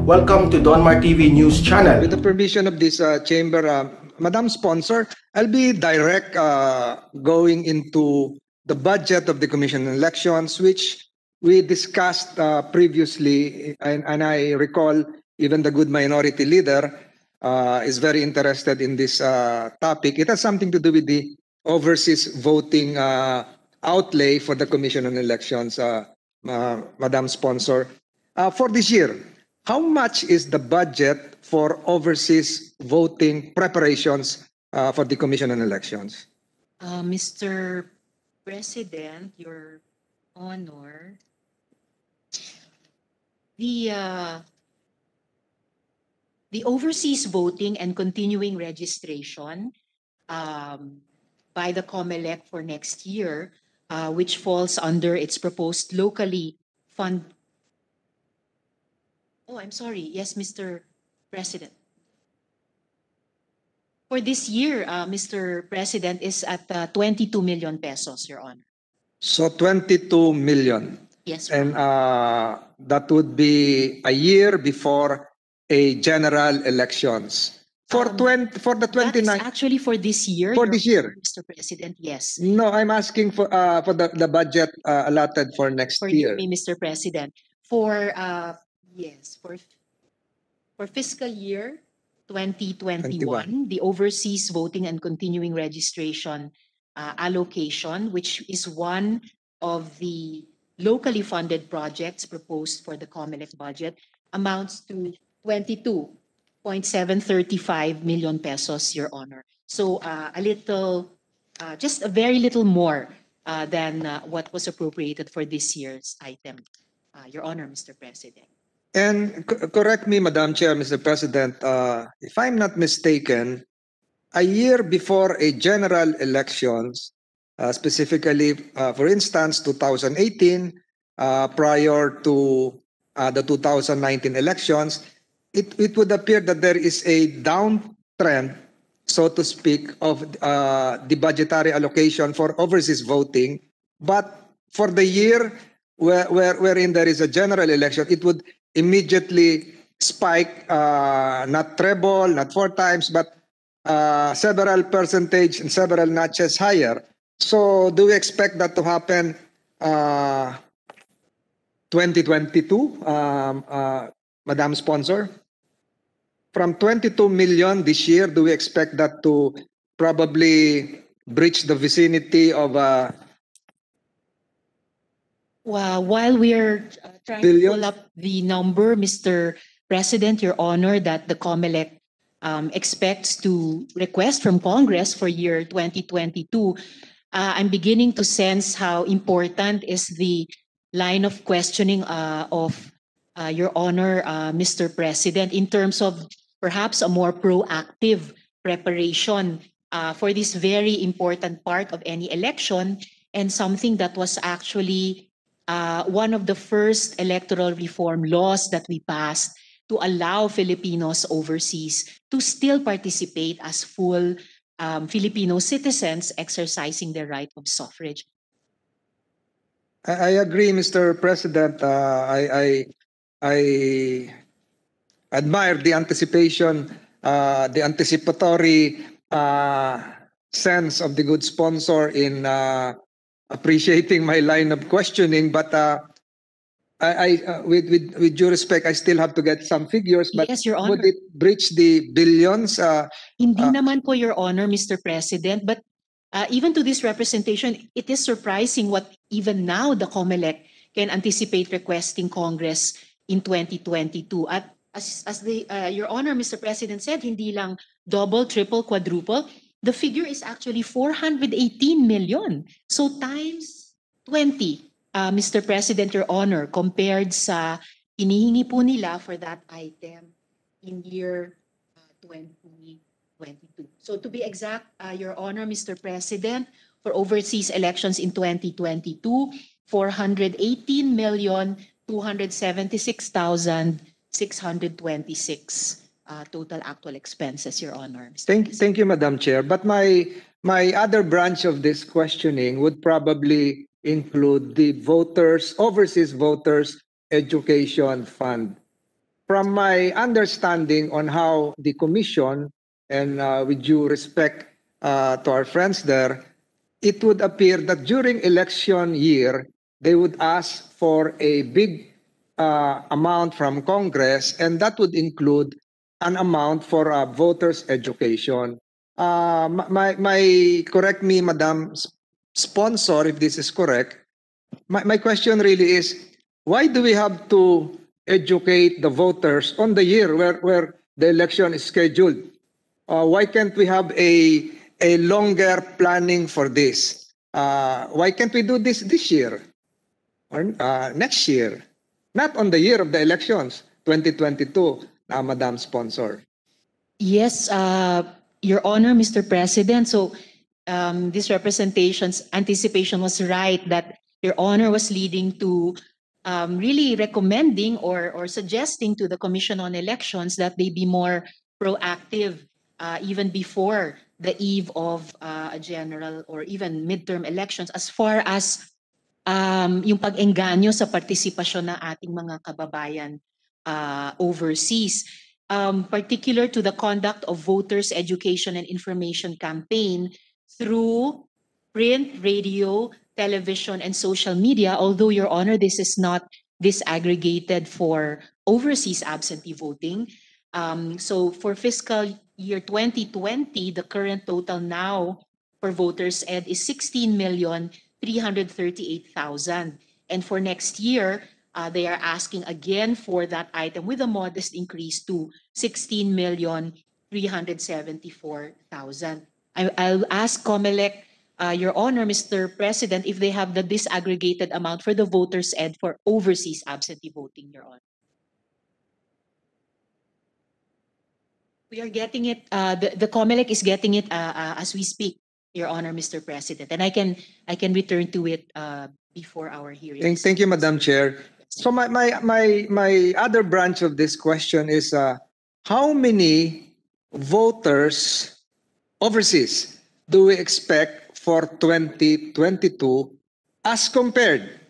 Welcome to Donmar TV News Channel. With the permission of this chamber, Madam Sponsor, I'll be direct going into the budget of the Commission on Elections, which we discussed previously, and I recall even the good minority leader is very interested in this topic. It has something to do with the overseas voting outlay for the Commission on Elections, Madam Sponsor. For this year, how much is the budget for overseas voting preparations for the Commission on Elections? Mr. President, Your Honor, the overseas voting and continuing registration by the COMELEC for next year, which falls under its proposed locally fund. Oh, I'm sorry. Yes, Mr. President. For this year, Mr. President, is at 22 million pesos, Your Honor. So 22 million. Yes, And that would be a year before a general elections. For the that is 29 actually for this year. for Your this year. Honor, Mr. President, yes. No, I'm asking for the budget allotted for next year. Forgive me, Mr. President. For yes, for fiscal year 2021, the overseas voting and continuing registration allocation, which is one of the locally funded projects proposed for the COMELEC budget, amounts to 22.735 million pesos, Your Honor. So a little, just a very little more than what was appropriated for this year's item, Your Honor, Mr. President. And correct me, Madam Chair, Mr. President, if I'm not mistaken, a year before a general elections, specifically, for instance, 2018, prior to the 2019 elections, it would appear that there is a downtrend, so to speak, of the budgetary allocation for overseas voting. But for the year wherein there is a general election, it would immediately spike, not treble, not 4 times, but several percentage and several notches higher. So do we expect that to happen 2022, Madam Sponsor? From 22 million this year, do we expect that to probably breach the vicinity of While we're trying to pull up the number, Mr. President, Your Honor, that the COMELEC expects to request from Congress for year 2022, I'm beginning to sense how important is the line of questioning of Your Honor, Mr. President, in terms of perhaps a more proactive preparation for this very important part of any election, and something that was actually one of the first electoral reform laws that we passed to allow Filipinos overseas to still participate as full Filipino citizens exercising their right of suffrage. I agree, Mr. President. I admire the anticipation, the anticipatory sense of the good sponsor in appreciating my line of questioning. But with due respect, I still have to get some figures. But Yes, Your Honor. would it breach the billions? Hindi naman po, Your Honor, Mr. President, but even to this representation, it is surprising what even now the COMELEC can anticipate requesting Congress in 2022. At as Your Honor, Mr. President said, hindi lang double, triple, quadruple. The figure is actually 418 million. So times 20, Mr. President, Your Honor, compared sa hinihingi po nila for that item in year 2022. So to be exact, Your Honor, Mr. President, for overseas elections in 2022, 418,276,626 total actual expenses, Your Honor. Thank you, Madam Chair. But my other branch of this questioning would probably include the overseas voters education fund. from my understanding on how the commission, and with due respect to our friends there, it would appear that during election year, they would ask for a big amount from Congress, and that would include an amount for voters' education. Correct me, Madam Sponsor, if this is correct. My question really is, why do we have to educate the voters on the year where the election is scheduled? Why can't we have a longer planning for this? Why can't we do this year or next year? Not on the year of the elections, 2022, Madam Sponsor. Yes, Your Honor, Mr. President. So this representation's anticipation was right that Your Honor was leading to really recommending or suggesting to the Commission on Elections that they be more proactive even before the eve of a general or even midterm elections as far as yung pag-engganyo sa partisipasyon ng ating mga kababayan overseas. Particular to the conduct of voters' education and information campaign through print, radio, television, and social media. Although, Your Honor, this is not disaggregated for overseas absentee voting. So for fiscal year 2020, the current total now for voters ed is 16,338,000. And for next year, they are asking again for that item with a modest increase to 16,374,000. I'll ask COMELEC, Your Honor, Mr. President, if they have the disaggregated amount for the voters ed for overseas absentee voting, Your Honor. We are getting it, the COMELEC is getting it as we speak, Your Honor, Mr. President. And I can return to it before our hearing. Thank you, Madam Chair. So my other branch of this question is how many voters overseas do we expect for 2022 as compared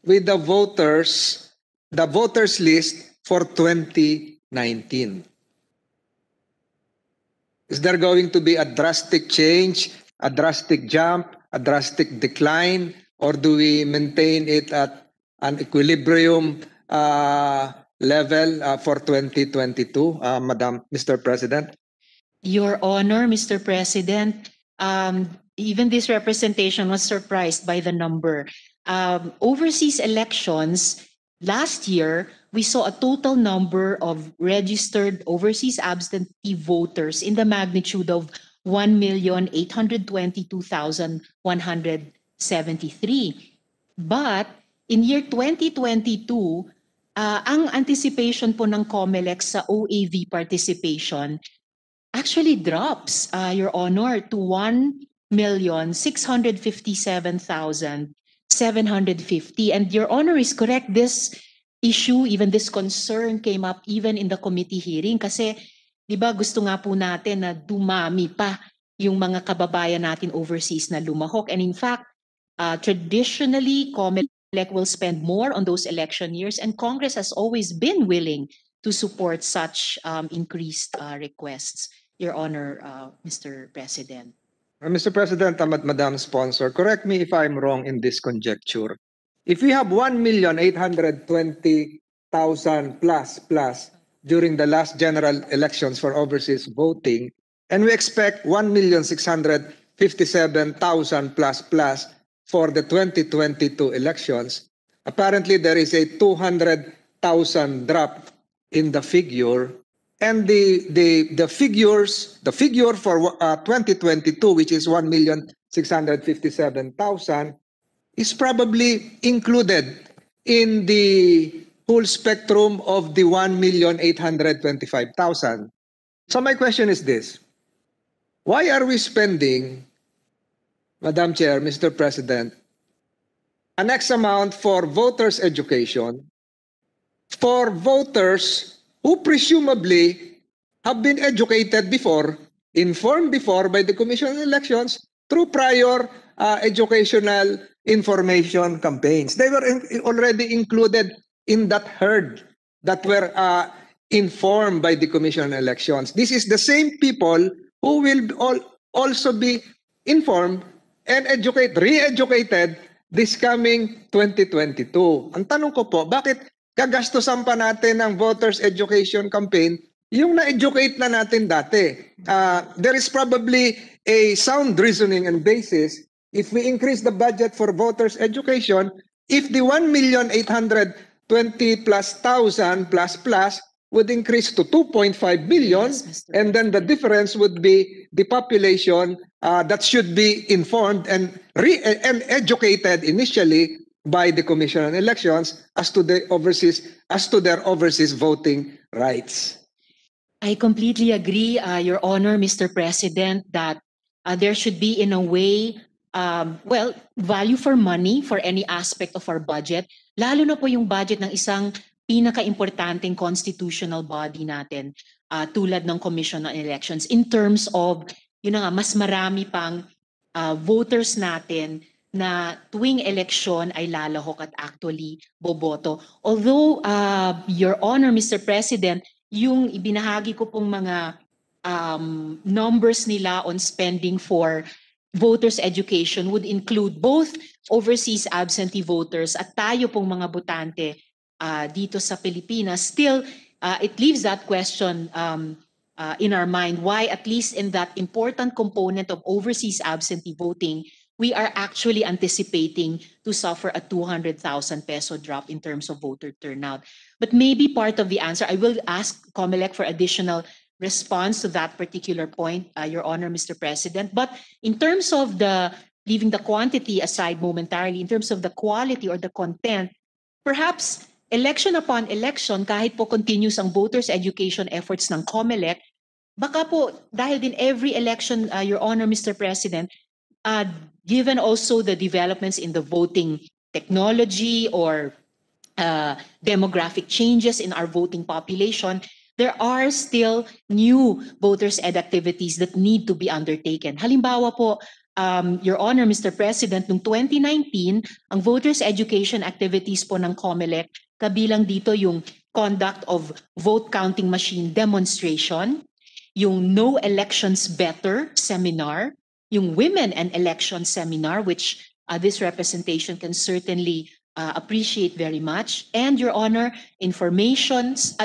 with the voters list for 2019? Is there going to be a drastic change, a drastic jump, a drastic decline, or do we maintain it at an equilibrium level for 2022, Mr. President? Your Honor, Mr. President, even this representation was surprised by the number. Overseas elections, last year, we saw a total number of registered overseas absentee voters in the magnitude of 1,822,173. But in year 2022, ang anticipation po ng COMELEC sa OAV participation actually drops, Your Honor, to 1,657,750. And Your Honor is correct, this issue, even this concern came up even in the committee hearing kasi di ba gusto nga po natin na dumami pa yung mga kababayan natin overseas na lumahok. And in fact, traditionally, COMELEC will spend more on those election years, and Congress has always been willing to support such increased requests, Your Honor, Mr. President. Mr. President, Madam Sponsor, correct me if I'm wrong in this conjecture. If we have 1,820,000 plus during the last general elections for overseas voting, and we expect 1,657,000 plus for the 2022 elections, apparently there is a 200,000 drop in the figure, and the figure for 2022, which is 1,657,000, is probably included in the whole spectrum of the 1,825,000. So my question is this: why are we spending, Madam Chair, Mr. President, an X amount for voters' education for voters who presumably have been educated before, informed before by the Commission on Elections through prior educational information campaigns? They were already included in that herd that were informed by the Commission on Elections. This is the same people who will also be informed and re-educated this coming 2022. Ang tanong ko po, bakit kagastusan pa natin ng voters education campaign yung na-educate na natin dati? There is probably a sound reasoning and basis if we increase the budget for voters education, if the 1,820,000 plus would increase to 2.5 billion, Yes, Mr. and then the difference would be the population that should be informed and educated initially by the Commission on Elections as to their overseas voting rights. I completely agree, Your Honor, Mr. President, that there should be, in a way, value for money for any aspect of our budget, lalo na po yung budget ng isang pinaka-importanting constitutional body natin, tulad ng Commission on Elections, in terms of, mas marami pang voters natin na tuwing eleksyon ay lalahok at actually boboto. Although, Your Honor, Mr. President, yung ibinahagi ko pong mga numbers nila on spending for voters education would include both overseas absentee voters at tayo pong mga botante dito sa Pilipinas. Still, it leaves that question in our mind, why at least in that important component of overseas absentee voting, we are actually anticipating to suffer a 200,000 peso drop in terms of voter turnout. But maybe part of the answer, I will ask COMELEC for additional response to that particular point, Your Honor, Mr. President. But in terms of leaving the quantity aside momentarily, in terms of the quality or the content, perhaps election upon election, kahit po continuous ang voters education efforts ng COMELEC, baka po dahil din every election, Your Honor, Mr. President, given also the developments in the voting technology or demographic changes in our voting population, there are still new voters ed activities that need to be undertaken. Halimbawa po, Your Honor, Mr. President, noong 2019, ang voters education activities po ng COMELEC, kabilang dito yung conduct of vote counting machine demonstration, yung No Elections Better seminar, yung Women and Elections seminar, which this representation can certainly appreciate very much. And Your Honor, infomercials,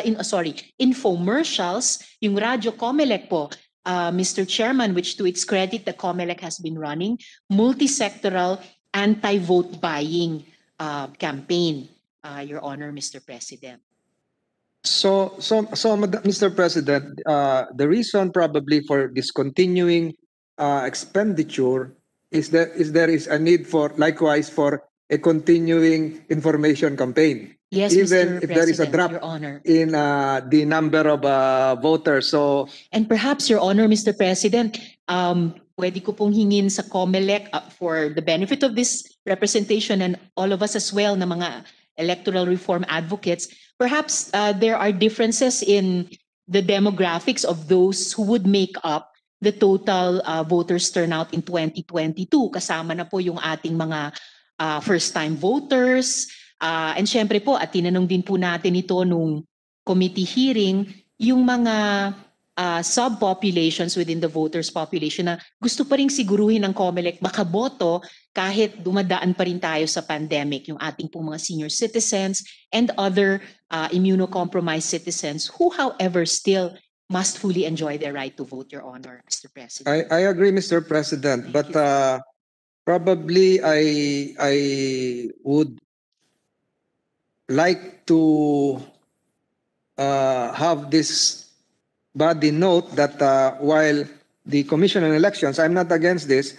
yung Radyo COMELEC po, Mr. Chairman, which to its credit, the COMELEC has been running, multi-sectoral anti-vote buying campaign, Your Honor, Mr. President. So, Mr. President, the reason probably for discontinuing expenditure is that there is a need for, likewise, for a continuing information campaign. Yes, even Mr. if there is a President, drop Your Honor. in the number of voters. So, and perhaps, Your Honor, Mr. President, pwede ko pong hingin sa COMELEC for the benefit of this representation and all of us as well na mga electoral reform advocates, perhaps there are differences in the demographics of those who would make up the total voters turnout in 2022. Kasama na po yung ating mga first-time voters. And syempre po, at tinanong din po natin ito nung committee hearing, yung mga subpopulations within the voters population na gusto pa rin siguruhin ng COMELEC makaboto kahit dumadaan pa rin tayo sa pandemic, yung ating pong mga senior citizens and other immunocompromised citizens who, however, still must fully enjoy their right to vote, Your Honor, Mr. President. I agree, Mr. President, but probably I would like to have this body note that while the Commission on Elections, I'm not against this,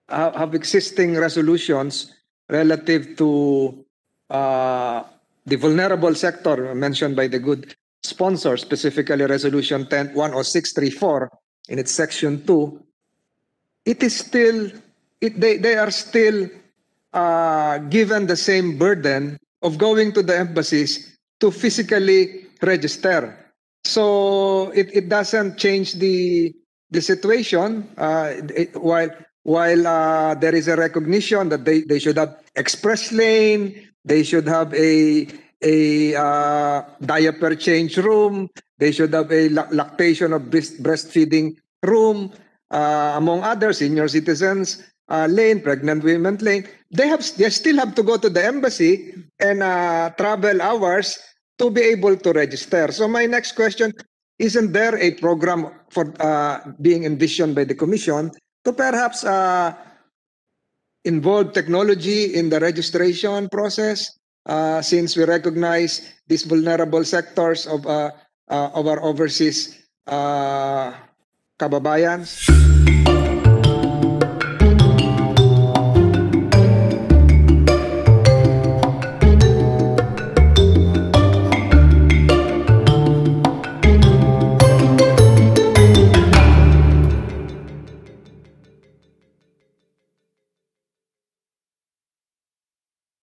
have existing resolutions relative to the vulnerable sector mentioned by the good sponsor, specifically Resolution 10634 in its Section 2, it is still, they are still given the same burden of going to the embassies to physically register. So it doesn't change the situation. While there is a recognition that they should have express lane, they should have a diaper change room. They should have a lactation of breastfeeding room, among others, senior citizens lane, pregnant women lane. They still have to go to the embassy and travel hours to be able to register. So my next question, isn't there a program for being envisioned by the Commission to perhaps involve technology in the registration process, since we recognize these vulnerable sectors of our overseas kababayans?